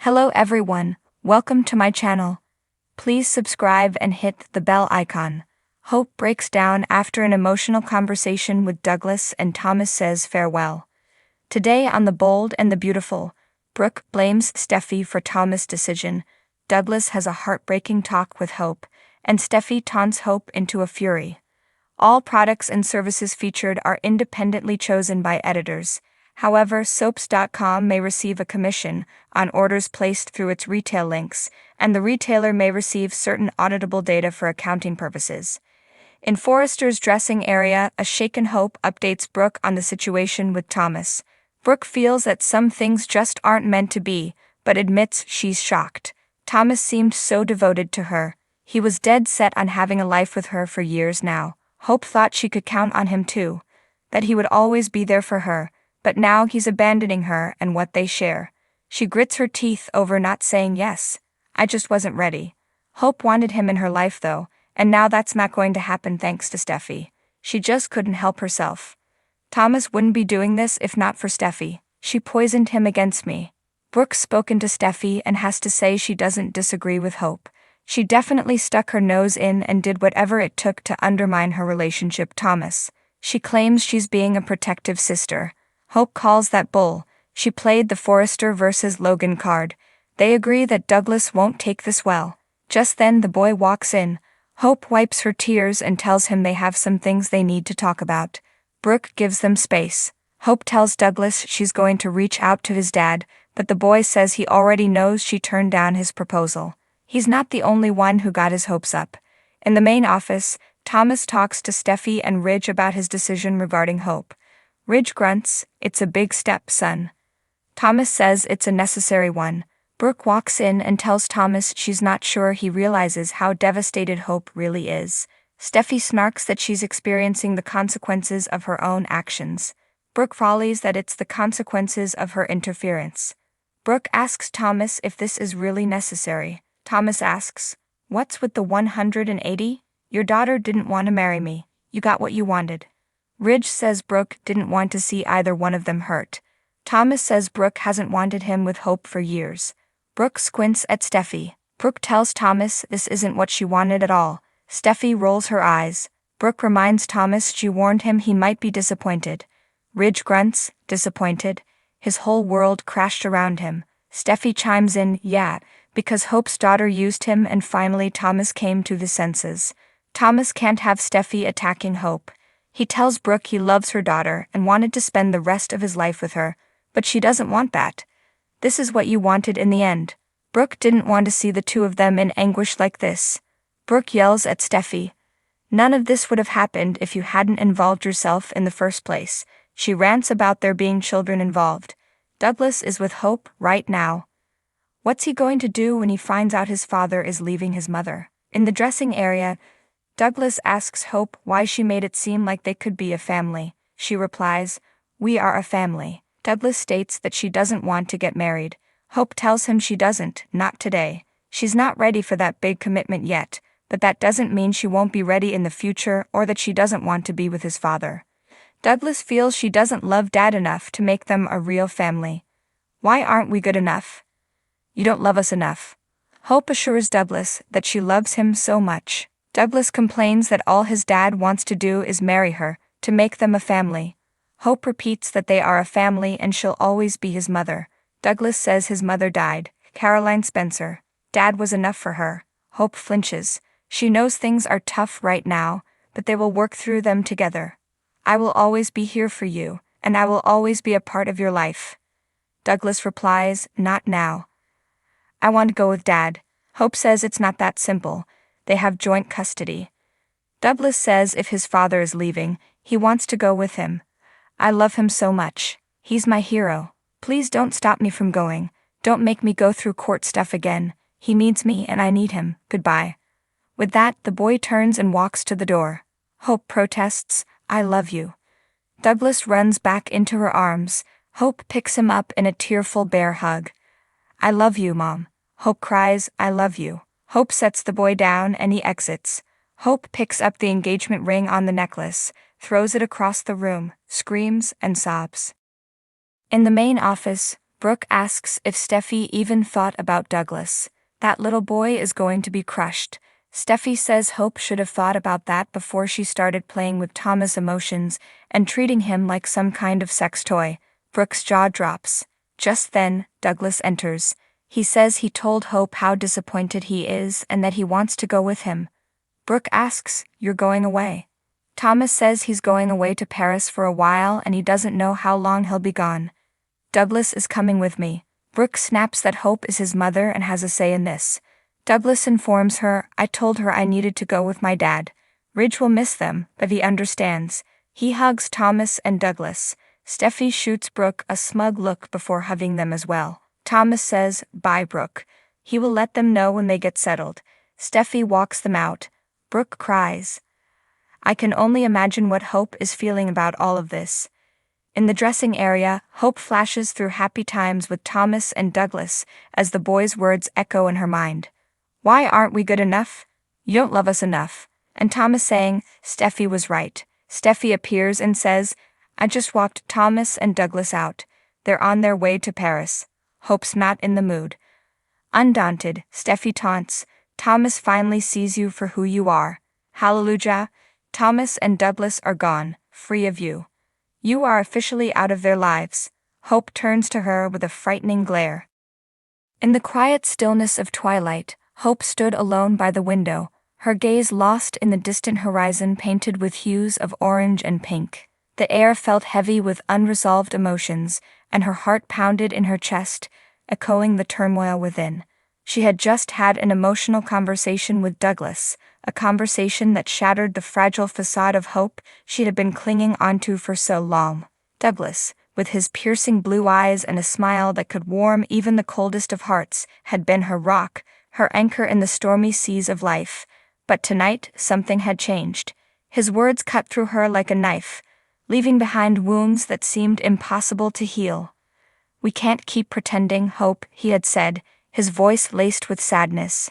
Hello everyone, welcome to my channel. Please subscribe and hit the bell icon. Hope breaks down after an emotional conversation with Douglas and Thomas says farewell. Today on The Bold and the Beautiful, Brooke blames Steffi for Thomas' decision, Douglas has a heartbreaking talk with Hope, and Steffi taunts Hope into a fury. All products and services featured are independently chosen by editors. However, Soaps.com may receive a commission on orders placed through its retail links, and the retailer may receive certain auditable data for accounting purposes. In Forrester's dressing area, a shaken Hope updates Brooke on the situation with Thomas. Brooke feels that some things just aren't meant to be, but admits she's shocked. Thomas seemed so devoted to her. He was dead set on having a life with her for years now. Hope thought she could count on him too, that he would always be there for her. But now he's abandoning her and what they share. She grits her teeth over not saying yes. I just wasn't ready. Hope wanted him in her life though, and now that's not going to happen thanks to Steffi. She just couldn't help herself. Thomas wouldn't be doing this if not for Steffi. She poisoned him against me. Brooke's spoken to Steffi and has to say she doesn't disagree with Hope. She definitely stuck her nose in and did whatever it took to undermine her relationship with Thomas. She claims she's being a protective sister. Hope calls that bull. She played the Forrester versus Logan card. They agree that Douglas won't take this well. Just then the boy walks in. Hope wipes her tears and tells him they have some things they need to talk about. Brooke gives them space. Hope tells Douglas she's going to reach out to his dad, but the boy says he already knows she turned down his proposal. He's not the only one who got his hopes up. In the main office, Thomas talks to Steffi and Ridge about his decision regarding Hope. Ridge grunts, "It's a big step, son." Thomas says it's a necessary one. Brooke walks in and tells Thomas she's not sure he realizes how devastated Hope really is. Steffi snarks that she's experiencing the consequences of her own actions. Brooke follies that it's the consequences of her interference. Brooke asks Thomas if this is really necessary. Thomas asks, "What's with the 180? Your daughter didn't want to marry me. You got what you wanted." Ridge says Brooke didn't want to see either one of them hurt. Thomas says Brooke hasn't wanted him with Hope for years. Brooke squints at Steffi. Brooke tells Thomas this isn't what she wanted at all. Steffi rolls her eyes. Brooke reminds Thomas she warned him he might be disappointed. Ridge grunts, disappointed. His whole world crashed around him. Steffi chimes in, "Yeah, because Hope's daughter used him," and finally Thomas came to the senses. Thomas can't have Steffi attacking Hope. He tells Brooke he loves her daughter and wanted to spend the rest of his life with her, but she doesn't want that. This is what you wanted in the end. Brooke didn't want to see the two of them in anguish like this. Brooke yells at Steffi. "None of this would have happened if you hadn't involved yourself in the first place." She rants about there being children involved. Douglas is with Hope right now. What's he going to do when he finds out his father is leaving his mother? In the dressing area, Douglas asks Hope why she made it seem like they could be a family. She replies, "We are a family." Douglas states that she doesn't want to get married. Hope tells him she doesn't, not today. She's not ready for that big commitment yet, but that doesn't mean she won't be ready in the future or that she doesn't want to be with his father. Douglas feels she doesn't love Dad enough to make them a real family. "Why aren't we good enough? You don't love us enough." Hope assures Douglas that she loves him so much. Douglas complains that all his dad wants to do is marry her, to make them a family. Hope repeats that they are a family and she'll always be his mother. Douglas says his mother died, Caroline Spencer. Dad was enough for her. Hope flinches. She knows things are tough right now, but they will work through them together. "I will always be here for you, and I will always be a part of your life." Douglas replies, "Not now. I want to go with Dad." Hope says it's not that simple. They have joint custody. Douglas says if his father is leaving, he wants to go with him. "I love him so much. He's my hero. Please don't stop me from going. Don't make me go through court stuff again. He needs me and I need him. Goodbye." With that, the boy turns and walks to the door. Hope protests, "I love you." Douglas runs back into her arms. Hope picks him up in a tearful bear hug. "I love you, Mom." Hope cries, "I love you." Hope sets the boy down and he exits. Hope picks up the engagement ring on the necklace, throws it across the room, screams and sobs. In the main office, Brooke asks if Steffi even thought about Douglas. That little boy is going to be crushed. Steffi says Hope should have thought about that before she started playing with Thomas' emotions and treating him like some kind of sex toy. Brooke's jaw drops. Just then, Douglas enters. He says he told Hope how disappointed he is and that he wants to go with him. Brooke asks, "You're going away?" Thomas says he's going away to Paris for a while and he doesn't know how long he'll be gone. Douglas is coming with me. Brooke snaps that Hope is his mother and has a say in this. Douglas informs her, "I told her I needed to go with my dad. Ridge will miss them, but he understands." He hugs Thomas and Douglas. Steffi shoots Brooke a smug look before hugging them as well. Thomas says, "Bye, Brooke. He will let them know when they get settled." Steffi walks them out. Brooke cries. I can only imagine what Hope is feeling about all of this. In the dressing area, Hope flashes through happy times with Thomas and Douglas as the boys' words echo in her mind. "Why aren't we good enough? You don't love us enough." And Thomas saying, "Steffi was right." Steffi appears and says, "I just walked Thomas and Douglas out. They're on their way to Paris." Hope's not in the mood. Undaunted, Steffi taunts, "Thomas finally sees you for who you are. Hallelujah. Thomas and Douglas are gone, free of you. You are officially out of their lives." Hope turns to her with a frightening glare. In the quiet stillness of twilight, Hope stood alone by the window, her gaze lost in the distant horizon painted with hues of orange and pink. The air felt heavy with unresolved emotions, and her heart pounded in her chest, echoing the turmoil within. She had just had an emotional conversation with Douglas, a conversation that shattered the fragile facade of hope she had been clinging onto for so long. Douglas, with his piercing blue eyes and a smile that could warm even the coldest of hearts, had been her rock, her anchor in the stormy seas of life. But tonight, something had changed. His words cut through her like a knife, leaving behind wounds that seemed impossible to heal. "We can't keep pretending, Hope," he had said, his voice laced with sadness.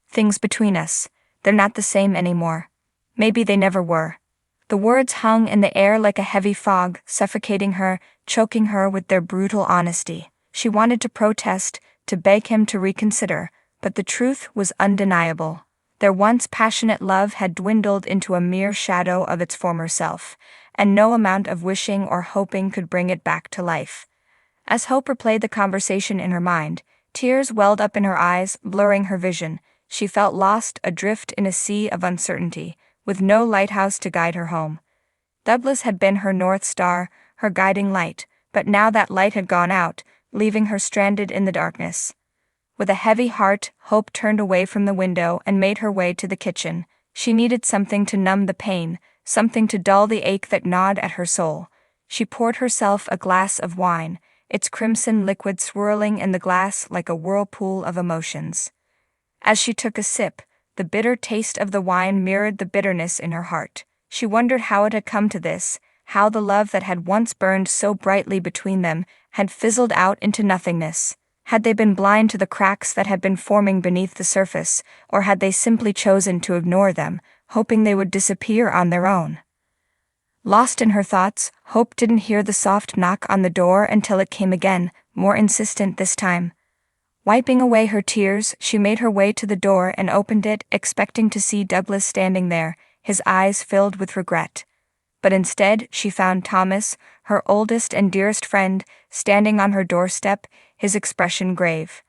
"Things between us, they're not the same anymore. Maybe they never were." The words hung in the air like a heavy fog, suffocating her, choking her with their brutal honesty. She wanted to protest, to beg him to reconsider, but the truth was undeniable. Their once passionate love had dwindled into a mere shadow of its former self, and no amount of wishing or hoping could bring it back to life. As Hope replayed the conversation in her mind, tears welled up in her eyes, blurring her vision. She felt lost, adrift in a sea of uncertainty, with no lighthouse to guide her home. Douglas had been her North Star, her guiding light, but now that light had gone out, leaving her stranded in the darkness. With a heavy heart, Hope turned away from the window and made her way to the kitchen. She needed something to numb the pain, something to dull the ache that gnawed at her soul. She poured herself a glass of wine, its crimson liquid swirling in the glass like a whirlpool of emotions. As she took a sip, the bitter taste of the wine mirrored the bitterness in her heart. She wondered how it had come to this, how the love that had once burned so brightly between them had fizzled out into nothingness. Had they been blind to the cracks that had been forming beneath the surface, or had they simply chosen to ignore them, hoping they would disappear on their own? Lost in her thoughts, Hope didn't hear the soft knock on the door until it came again, more insistent this time. Wiping away her tears, she made her way to the door and opened it, expecting to see Douglas standing there, his eyes filled with regret. But instead, she found Thomas, her oldest and dearest friend, standing on her doorstep, his expression grave.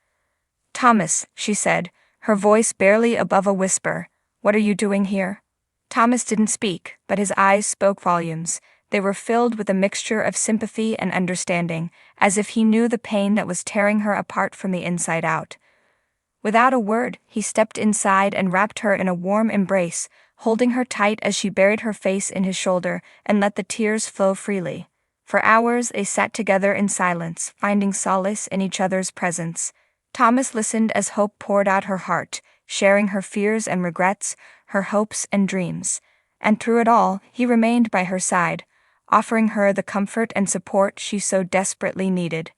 "Thomas," she said, her voice barely above a whisper, "what are you doing here?" Thomas didn't speak, but his eyes spoke volumes. They were filled with a mixture of sympathy and understanding, as if he knew the pain that was tearing her apart from the inside out. Without a word, he stepped inside and wrapped her in a warm embrace, holding her tight as she buried her face in his shoulder and let the tears flow freely. For hours they sat together in silence, finding solace in each other's presence. Thomas listened as Hope poured out her heart, sharing her fears and regrets, her hopes and dreams. And through it all, he remained by her side, offering her the comfort and support she so desperately needed.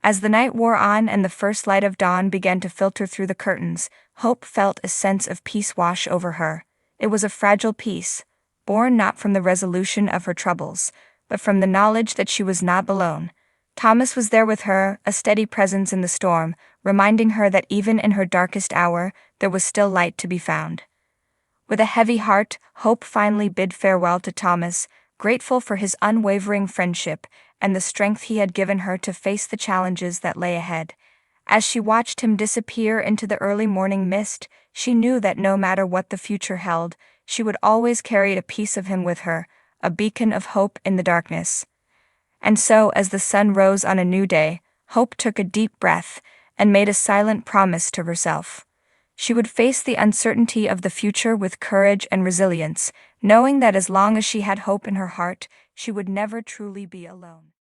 As the night wore on and the first light of dawn began to filter through the curtains, Hope felt a sense of peace wash over her. It was a fragile peace, born not from the resolution of her troubles, but from the knowledge that she was not alone. Thomas was there with her, a steady presence in the storm, reminding her that even in her darkest hour, there was still light to be found. With a heavy heart, Hope finally bid farewell to Thomas, grateful for his unwavering friendship and the strength he had given her to face the challenges that lay ahead. As she watched him disappear into the early morning mist, she knew that no matter what the future held, she would always carry a piece of him with her, a beacon of hope in the darkness. And so, as the sun rose on a new day, Hope took a deep breath and made a silent promise to herself. She would face the uncertainty of the future with courage and resilience, knowing that as long as she had hope in her heart, she would never truly be alone.